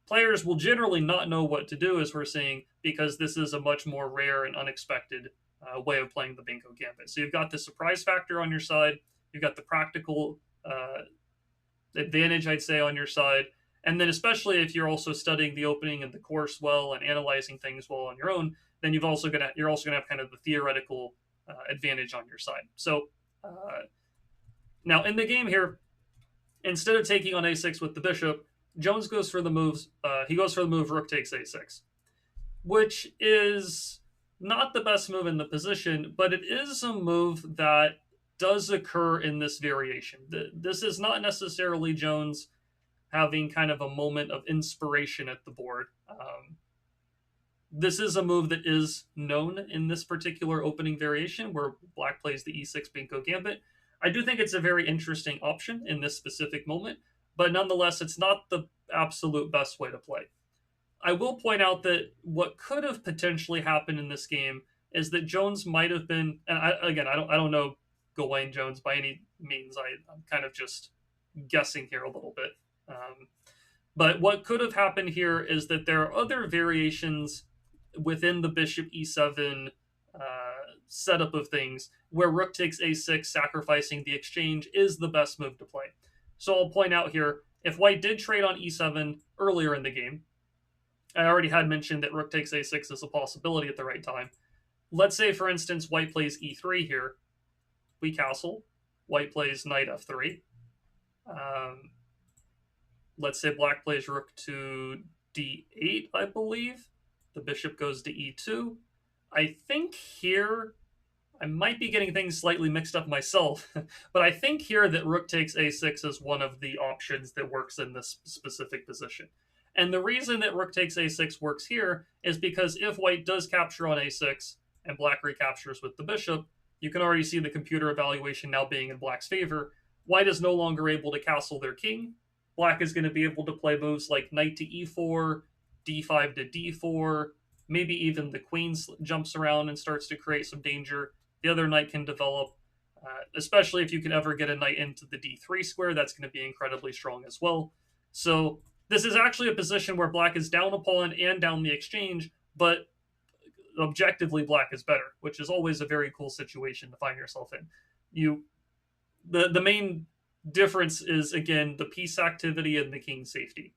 players will generally not know what to do, as we're seeing, because this is a much more rare and unexpected way of playing the Benko Gambit. So you've got the surprise factor on your side, you've got the practical advantage, I'd say, on your side, and then especially if you're also studying the opening and the course well and analyzing things well on your own, then you're also gonna have kind of the theoretical advantage on your side. So now in the game here, instead of taking on a6 with the bishop, Jones goes for the moves. He goes for the move rook takes a6, which is not the best move in the position, but it is a move that does occur in this variation. This is not necessarily Jones having kind of a moment of inspiration at the board. This is a move that is known in this particular opening variation where black plays the e6 Benko Gambit. I do think it's a very interesting option in this specific moment, but nonetheless, it's not the absolute best way to play. I will point out that what could have potentially happened in this game is that Jones might have been, and I don't know Gawain Jones by any means. I'm kind of just guessing here a little bit. But what could have happened here is that there are other variations within the bishop e7 setup of things where rook takes a6, sacrificing the exchange, is the best move to play. So I'll point out here, if white did trade on e7 earlier in the game, I already had mentioned that rook takes a6 is a possibility at the right time. let's say, for instance, white plays e3 here. We castle. White plays knight f3. Um, let's say black plays rook to d8, I believe. The bishop goes to e2. I think here, I might be getting things slightly mixed up myself, but I think here that rook takes a6 is one of the options that works in this specific position. And the reason that rook takes a6 works here is because if white does capture on a6 and black recaptures with the bishop, you can already see the computer evaluation now being in black's favor. White is no longer able to castle their king. Black is going to be able to play moves like knight to e4, d5 to d4, maybe even the queen jumps around and starts to create some danger. The other knight can develop, especially if you can ever get a knight into the d3 square. That's going to be incredibly strong as well. So this is actually a position where black is down a pawn and down the exchange, but objectively black is better, which is always a very cool situation to find yourself in. The main difference is, again, the piece activity and the king safety.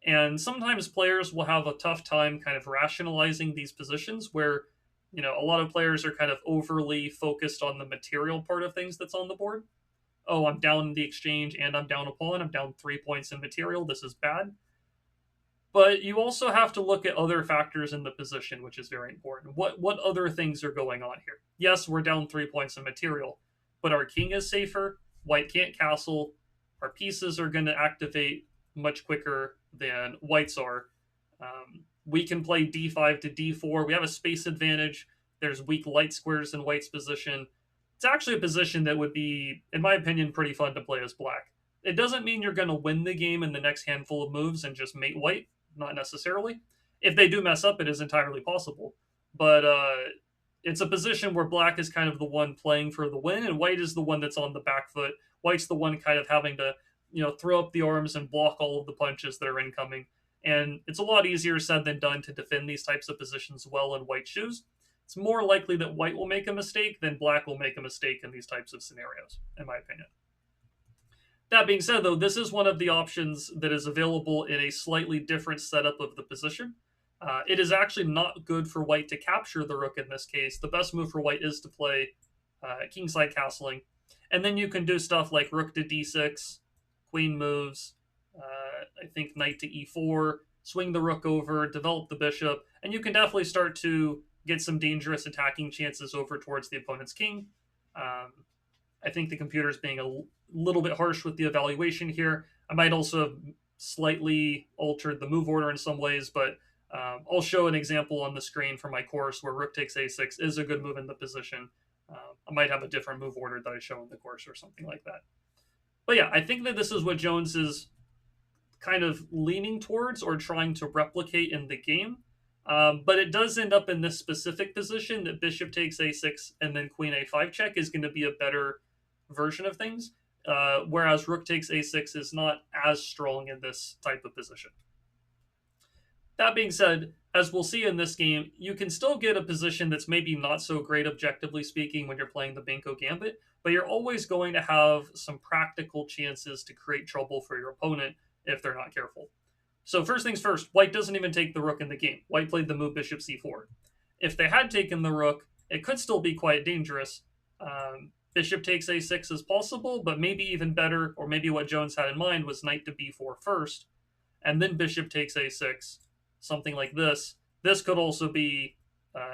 And sometimes players will have a tough time kind of rationalizing these positions where, a lot of players are kind of overly focused on the material part of things that's on the board. Oh, I'm down the exchange and I'm down a pawn. I'm down 3 points in material. This is bad. But you also have to look at other factors in the position, which is very important. What other things are going on here? Yes, we're down 3 points in material, but our king is safer. White can't castle. Our pieces are going to activate much quicker than whites are. We can play d5 to d4. We have a space advantage. There's weak light squares in white's position. It's actually a position that would be, in my opinion, pretty fun to play as black. It doesn't mean you're going to win the game in the next handful of moves and just mate white. Not necessarily. If they do mess up, it is entirely possible. But it's a position where black is kind of the one playing for the win, and white is the one that's on the back foot. White's the one kind of having to, throw up the arms and block all of the punches that are incoming. And it's a lot easier said than done to defend these types of positions well in white shoes. It's more likely that white will make a mistake than black will make a mistake in these types of scenarios, in my opinion. That being said, though, this is one of the options that is available in a slightly different setup of the position. It is actually not good for white to capture the rook in this case. The best move for white is to play kingside castling. And then you can do stuff like rook to d6, queen moves, I think knight to e4, swing the rook over, develop the bishop, and you can definitely start to get some dangerous attacking chances over towards the opponent's king. I think the computer is being a little bit harsh with the evaluation here. I might also have slightly altered the move order in some ways, but I'll show an example on the screen for my course where rook takes a6 is a good move in the position. I might have a different move order that I show in the course or something like that. But yeah, I think that this is what Jones is kind of leaning towards or trying to replicate in the game. But it does end up in this specific position that bishop takes a6 and then queen a5 check is going to be a better version of things, whereas rook takes a6 is not as strong in this type of position. That being said, as we'll see in this game, you can still get a position that's maybe not so great objectively speaking when you're playing the Benko Gambit, but you're always going to have some practical chances to create trouble for your opponent if they're not careful. So first things first, white doesn't even take the rook in the game. White played the move bishop c4. If they had taken the rook, it could still be quite dangerous. Bishop takes a6 is possible, but maybe even better, or maybe what Jones had in mind was knight to b4 first, and then bishop takes a6, something like this. This could also be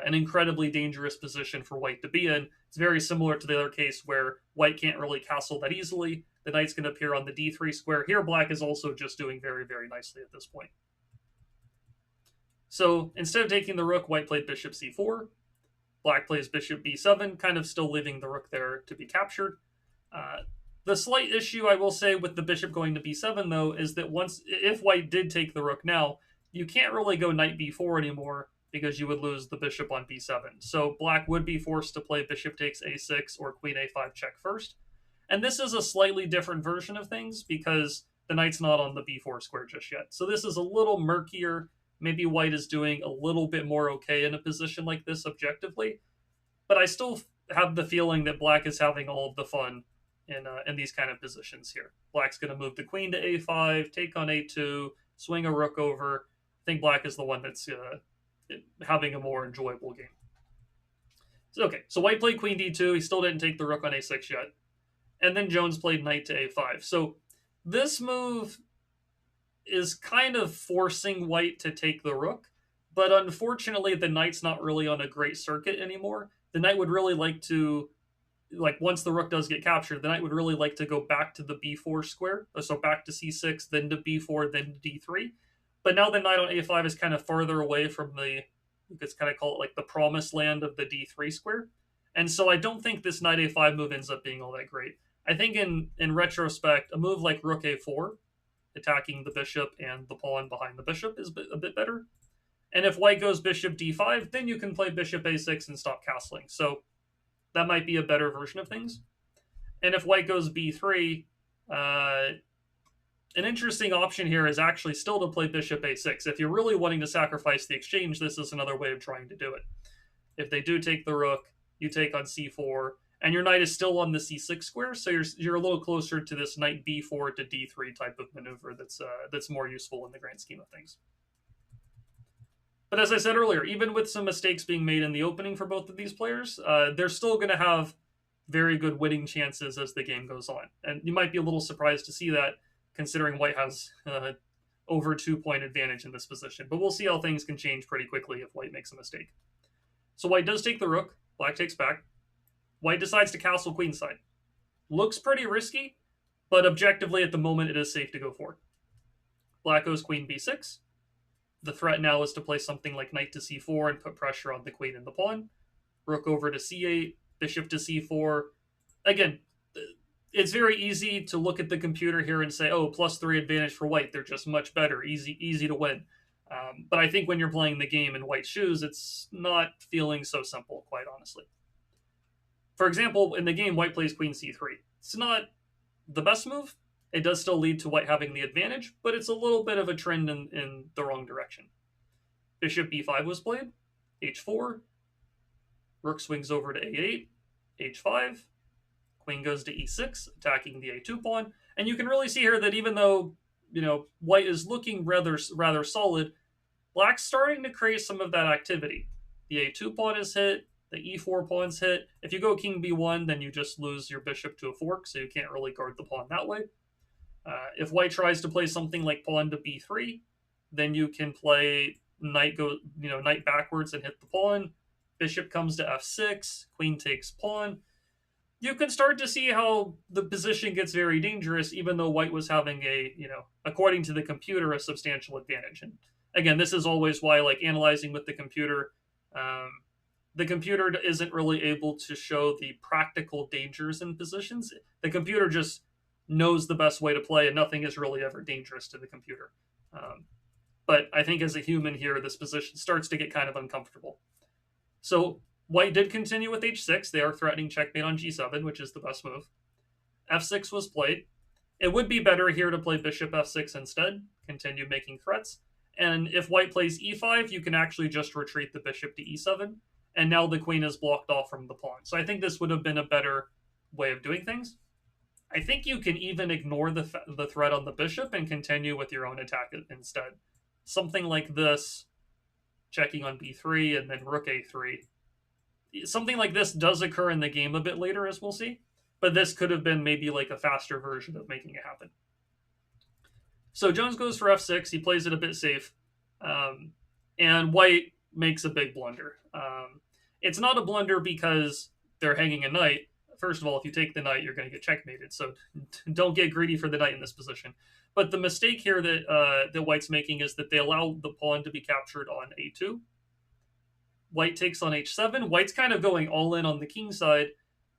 an incredibly dangerous position for white to be in. It's very similar to the other case where white can't really castle that easily. The knight's going to appear on the d3 square. Here, black is also just doing very, very nicely at this point. So instead of taking the rook, white played bishop c4. Black plays bishop b7, kind of still leaving the rook there to be captured. The slight issue, I will say, with the bishop going to b7, though, is that if white did take the rook now, you can't really go knight b4 anymore because you would lose the bishop on b7. So black would be forced to play bishop takes a6 or queen a5 check first. And this is a slightly different version of things because the knight's not on the b4 square just yet. So this is a little murkier. Maybe white is doing a little bit more okay in a position like this objectively. But I still have the feeling that black is having all of the fun in these kind of positions here. Black's going to move the queen to a5, take on a2, swing a rook over. I think black is the one that's having a more enjoyable game. Okay, so white played queen d2. He still didn't take the rook on a6 yet. And then Jones played knight to a5. So this move is kind of forcing white to take the rook, but unfortunately the knight's not really on a great circuit anymore. The knight would really like to, like, once the rook does get captured, the knight would really like to go back to the b4 square, so back to c6, then to b4, then to d3. But now the knight on a5 is kind of farther away from the, you could kind of call it like the promised land of the d3 square. And so I don't think this knight a5 move ends up being all that great. I think in retrospect, a move like rook a4, attacking the bishop and the pawn behind the bishop, is a bit better. And if white goes bishop d5, then you can play bishop a6 and stop castling. So that might be a better version of things. And if white goes b3, an interesting option here is actually still to play bishop a6. If you're really wanting to sacrifice the exchange, this is another way of trying to do it. If they do take the rook, you take on c4, and your knight is still on the c6 square, so you're a little closer to this knight b4 to d3 type of maneuver that's more useful in the grand scheme of things. But as I said earlier, even with some mistakes being made in the opening for both of these players, they're still going to have very good winning chances as the game goes on. And you might be a little surprised to see that, considering white has over 2-point advantage in this position. But we'll see how things can change pretty quickly if white makes a mistake. So white does take the rook, black takes back. White decides to castle queenside. Looks pretty risky, but objectively at the moment it is safe to go for. Black goes queen b6. The threat now is to play something like knight to c4 and put pressure on the queen and the pawn. Rook over to c8, bishop to c4. Again, it's very easy to look at the computer here and say, oh, +3 advantage for white. They're just much better, easy to win. But I think when you're playing the game in white's shoes, it's not feeling so simple, quite honestly. For example, in the game, white plays queen c3. It's not the best move. It does still lead to white having the advantage, but it's a little bit of a trend in the wrong direction. Bishop b5 was played, h4, rook swings over to a8, h5, queen goes to e6, attacking the a2 pawn, and you can really see here that even though, white is looking rather solid, black's starting to create some of that activity. The a2 pawn is hit, the e4 pawn's hit. If you go king b1, then you just lose your bishop to a fork, so you can't really guard the pawn that way. If white tries to play something like pawn to b3, then you can play knight backwards and hit the pawn. Bishop comes to f6, queen takes pawn. You can start to see how the position gets very dangerous, even though white was having according to the computer, a substantial advantage. And again, this is always why, like, analyzing with the computer isn't really able to show the practical dangers in positions. The computer just knows the best way to play, and nothing is really ever dangerous to the computer. But I think as a human here, this position starts to get kind of uncomfortable. So white did continue with h6. They are threatening checkmate on g7, which is the best move. f6 was played. It would be better here to play bishop f6 instead, continue making threats. And if white plays e5, you can actually just retreat the bishop to e7, and now the queen is blocked off from the pawn. So I think this would have been a better way of doing things. I think you can even ignore the threat on the bishop and continue with your own attack instead. Something like this, checking on b3 and then rook a3. Something like this does occur in the game a bit later, as we'll see, but this could have been maybe like a faster version of making it happen. So Jones goes for f6. He plays it a bit safe, and white makes a big blunder. It's not a blunder because they're hanging a knight. First of all, if you take the knight, you're going to get checkmated, so don't get greedy for the knight in this position. But the mistake here that white's making is that they allow the pawn to be captured on a2. White takes on h7. White's kind of going all in on the king side,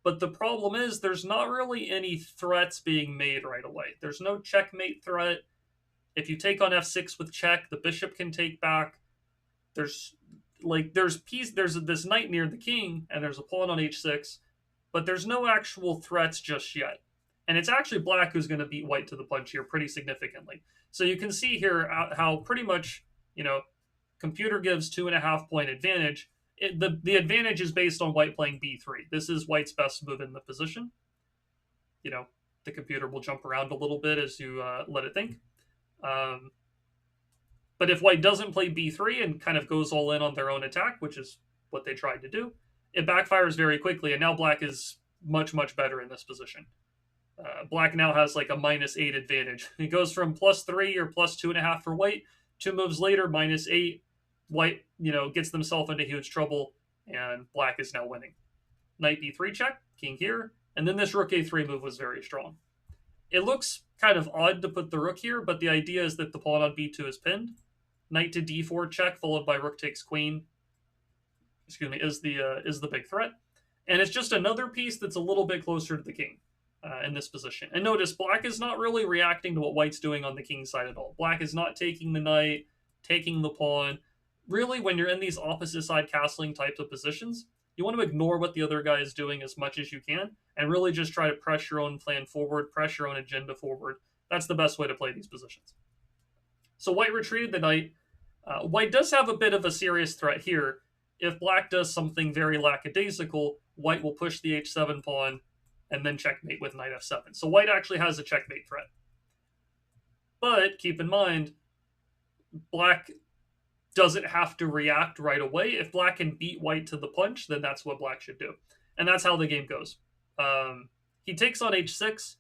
but the problem is there's not really any threats being made right away. There's no checkmate threat. If you take on f6 with check, the bishop can take back. There's this knight near the king, and there's a pawn on h6, but there's no actual threats just yet. And it's actually black who's going to beat white to the punch here pretty significantly. So you can see here how pretty much, computer gives 2.5-point advantage. The advantage is based on white playing b3. This is white's best move in the position. The computer will jump around a little bit as you let it think. But if white doesn't play b3 and kind of goes all in on their own attack, which is what they tried to do, it backfires very quickly, and now black is much, much better in this position. Black now has like a -8 advantage. It goes from +3 or +2.5 for white. 2 moves later, -8. White, gets themselves into huge trouble, and black is now winning. Knight b3 check, king here, and then this rook a3 move was very strong. It looks kind of odd to put the rook here, but the idea is that the pawn on b2 is pinned. Knight to d4 check, followed by rook takes queen. Excuse me, is the big threat, and it's just another piece that's a little bit closer to the king in this position. And notice, black is not really reacting to what white's doing on the king side at all. Black is not taking the knight, taking the pawn. Really, when you're in these opposite side castling types of positions, you want to ignore what the other guy is doing as much as you can, and really just try to press your own plan forward, press your own agenda forward. That's the best way to play these positions. So white retreated the knight. White does have a bit of a serious threat here. If black does something very lackadaisical, white will push the h7 pawn and then checkmate with knight f7. So white actually has a checkmate threat. But keep in mind, black doesn't have to react right away. If black can beat white to the punch, then that's what black should do. And that's how the game goes. He takes on h6.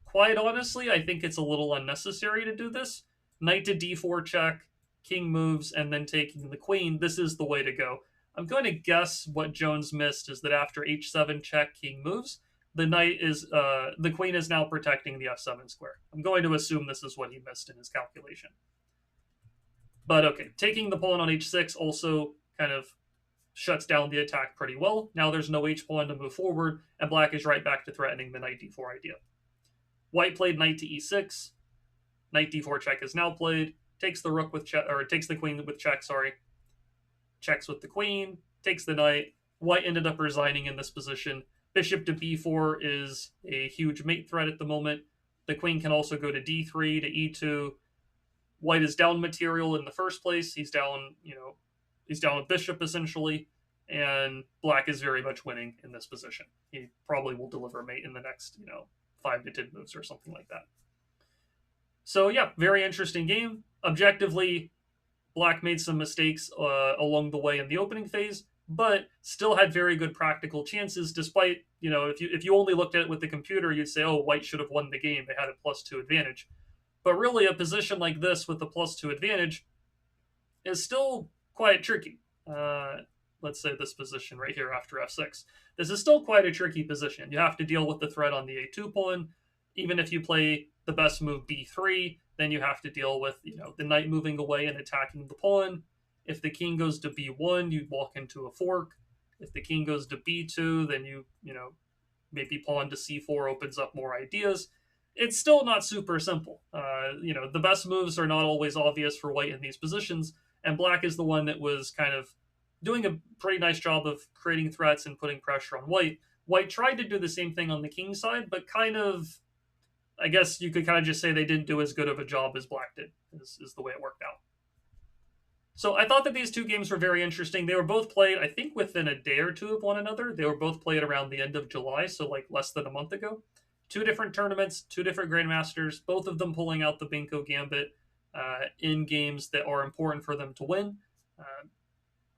Quite honestly, I think it's a little unnecessary to do this. Knight to d4 check, king moves, and then taking the queen. This is the way to go. I'm going to guess what Jones missed is that after h7 check, king moves, the queen is now protecting the f7 square. I'm going to assume this is what he missed in his calculation. But okay, taking the pawn on h6 also kind of shuts down the attack pretty well. Now there's no h-pawn to move forward, and black is right back to threatening the knight d4 idea. White played knight to e6. Knight d4 check is now played. Takes the rook with check, or takes the queen with check, sorry. Checks with the queen, takes the knight. White ended up resigning in this position. Bishop to b4 is a huge mate threat at the moment. The queen can also go to d3, to e2. White is down material in the first place. He's down, he's down a bishop essentially, and black is very much winning in this position. He probably will deliver a mate in the next, 5 to 10 moves or something like that. So yeah, very interesting game. Objectively, black made some mistakes along the way in the opening phase, but still had very good practical chances. Despite, if you only looked at it with the computer, you'd say, oh, white should have won the game. They had a +2 advantage. But really, a position like this with a +2 advantage is still quite tricky. Let's say this position right here after f6. This is still quite a tricky position. You have to deal with the threat on the a2 pawn. Even if you play the best move b3, then you have to deal with, the knight moving away and attacking the pawn. If the king goes to b1, you walk into a fork. If the king goes to b2, then you maybe pawn to c4 opens up more ideas. It's still not super simple. The best moves are not always obvious for white in these positions, and black is the one that was kind of doing a pretty nice job of creating threats and putting pressure on white. White tried to do the same thing on the king side, but I guess you could kind of just say they didn't do as good of a job as black did, is the way it worked out. So I thought that these two games were very interesting. They were both played, I think, within a day or two of one another. They were both played around the end of July, so like less than a month ago. 2 different tournaments, 2 different Grandmasters, both of them pulling out the Benko Gambit in games that are important for them to win.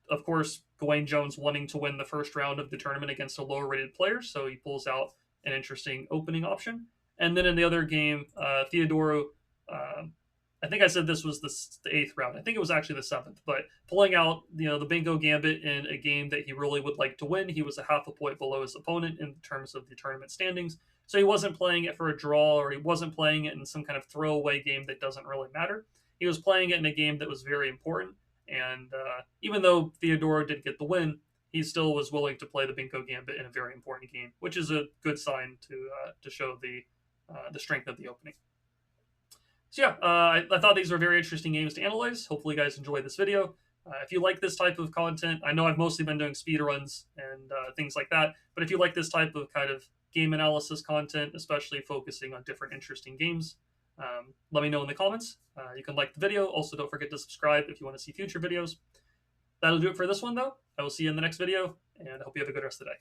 Of course, Gawain Jones wanting to win the first round of the tournament against a lower-rated player, so he pulls out an interesting opening option. And then in the other game, Theodoro, I think I said this was the 8th round. I think it was actually the 7th, but pulling out the Benko Gambit in a game that he really would like to win. He was a half a point below his opponent in terms of the tournament standings, so he wasn't playing it for a draw, or he wasn't playing it in some kind of throwaway game that doesn't really matter. He was playing it in a game that was very important, and even though Theodoro did get the win, he still was willing to play the Benko Gambit in a very important game, which is a good sign to show the strength of the opening. So yeah, I thought these were very interesting games to analyze. Hopefully you guys enjoyed this video. If you like this type of content, I know I've mostly been doing speedruns and things like that, but if you like this type of kind of game analysis content, especially focusing on different interesting games, let me know in the comments. You can like the video. Also, don't forget to subscribe if you want to see future videos. That'll do it for this one, though. I will see you in the next video, and I hope you have a good rest of the day.